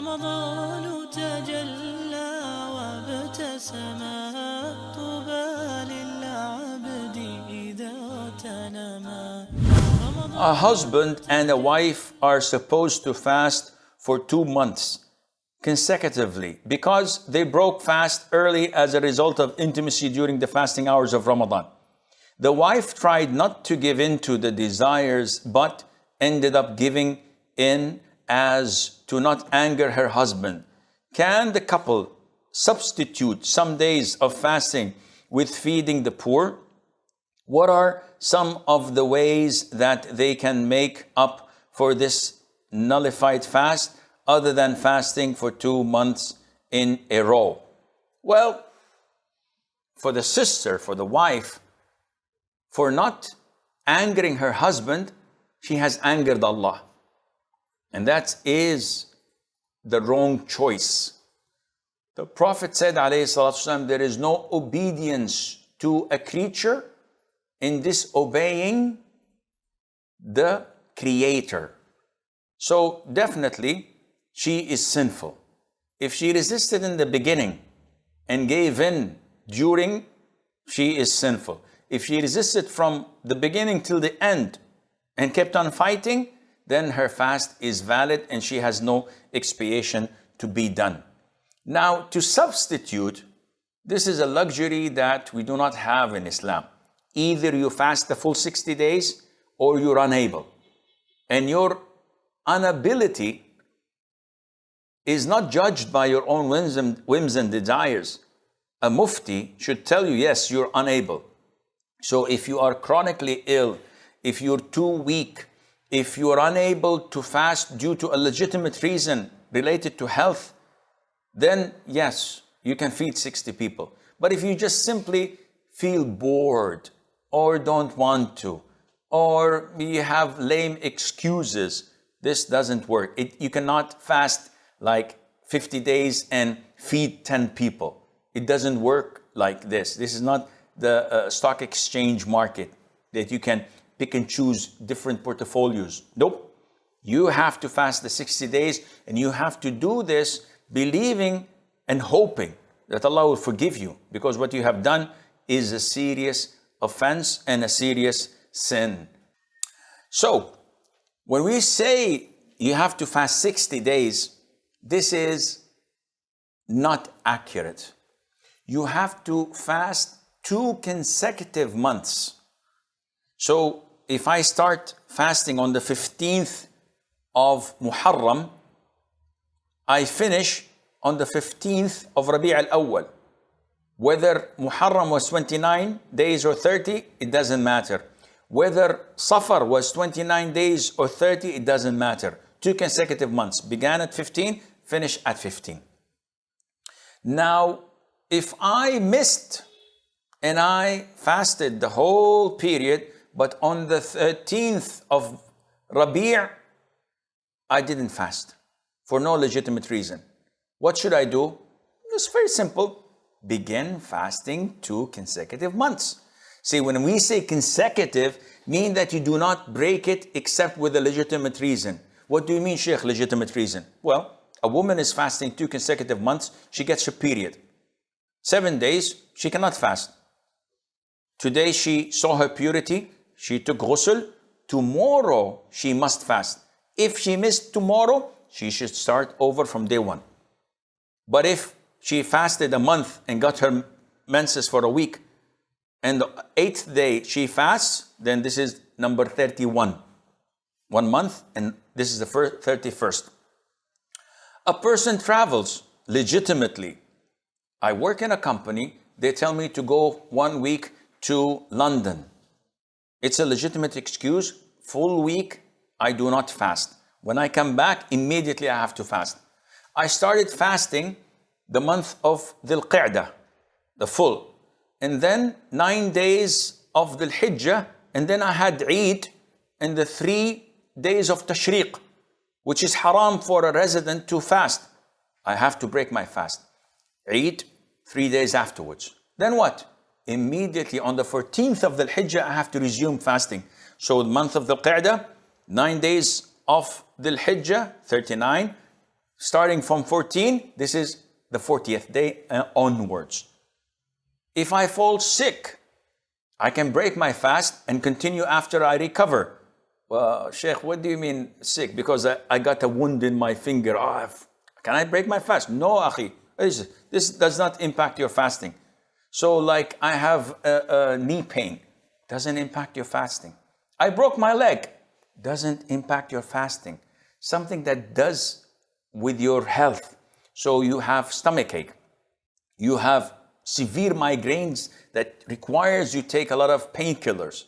رمضان تجلى وابتسما طوبى للعبد إذا تنما. A husband and a wife are supposed to fast for 2 months consecutively because they broke fast early as a result of intimacy during the fasting hours of Ramadan. The wife tried not to give in to the desires but ended up giving in as to not anger her husband. Can the couple substitute some days of fasting with feeding the poor? What are some of the ways that they can make up for this nullified fast other than fasting for 2 months in a row? Well, for the sister, for the wife, for not angering her husband, she has angered Allah. And that is the wrong choice. The Prophet said, alayhi salatu wasalam, there is no obedience to a creature in disobeying the Creator. So definitely, she is sinful. If she resisted in the beginning and gave in during, she is sinful. If she resisted from the beginning till the end and kept on fighting, then her fast is valid and she has no expiation to be done. Now, to substitute, this is a luxury that we do not have in Islam. Either you fast the full 60 days or you're unable. And your inability is not judged by your own whims and desires. A mufti should tell you, yes, you're unable. So if you are chronically ill, if you're too weak, if you are unable to fast due to a legitimate reason related to health, then yes, you can feed 60 people. But if you just simply feel bored or don't want to, or you have lame excuses, this doesn't work. You cannot fast like 50 days and feed 10 people. It doesn't work like this. This is not the stock exchange market that you can pick and choose different portfolios. Nope. You have to fast the 60 days and you have to do this believing and hoping that Allah will forgive you, because what you have done is a serious offense and a serious sin. So when we say you have to fast 60 days, this is not accurate. You have to fast 2 consecutive months. So if I start fasting on the 15th of Muharram, I finish on the 15th of Rabi' al-Awwal. Whether Muharram was 29 days or 30, it doesn't matter. Whether Safar was 29 days or 30, it doesn't matter. 2 consecutive months. Began at 15, finish at 15. Now, if I missed and I fasted the whole period, but on the 13th of Rabi', I didn't fast for no legitimate reason. What should I do? It's very simple. Begin fasting 2 consecutive months. See, when we say consecutive, mean that you do not break it except with a legitimate reason. What do you mean, Sheikh, legitimate reason? Well, a woman is fasting 2 consecutive months, she gets her period. 7 days, she cannot fast. Today she saw her purity, she took ghusl. Tomorrow she must fast. If she missed tomorrow, she should start over from day 1. But if she fasted a month and got her menses for a week, and the 8th day she fasts, then this is number 31. 1 month, and this is the 31st. A person travels legitimately. I work in a company, they tell me to go 1 week to London. It's a legitimate excuse. Full week, I do not fast. When I come back, immediately I have to fast. I started fasting the month of Dhul Qa'dah, the full. And then 9 days of Dhul Hijjah, and then I had Eid and the 3 days of Tashriq, which is haram for a resident to fast. I have to break my fast. Eid, 3 days afterwards. Then what? Immediately on the 14th of Dhul Hijjah, I have to resume fasting. So the month of Dhul Qa'dah, 9 days of Dhul Hijjah, 39, starting from 14, this is the 40th day onwards. If I fall sick, I can break my fast and continue after I recover. Well, Sheikh, what do you mean sick? Because I got a wound in my finger. Can I break my fast? No, akhi. This does not impact your fasting. So like I have a knee pain, doesn't impact your fasting. I broke my leg, doesn't impact your fasting. Something that does with your health. So you have stomachache, you have severe migraines that requires you take a lot of painkillers.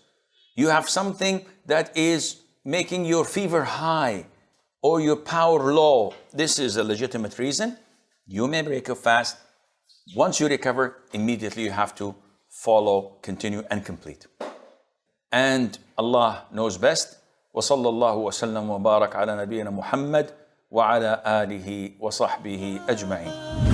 You have something that is making your fever high or your power low. This is a legitimate reason. You may break your fast. Once you recover, immediately you have to follow, continue, and complete. And Allah knows best. وصلى الله وسلم وبارك على نبينا محمد وعلى آله وصحبه أجمعين.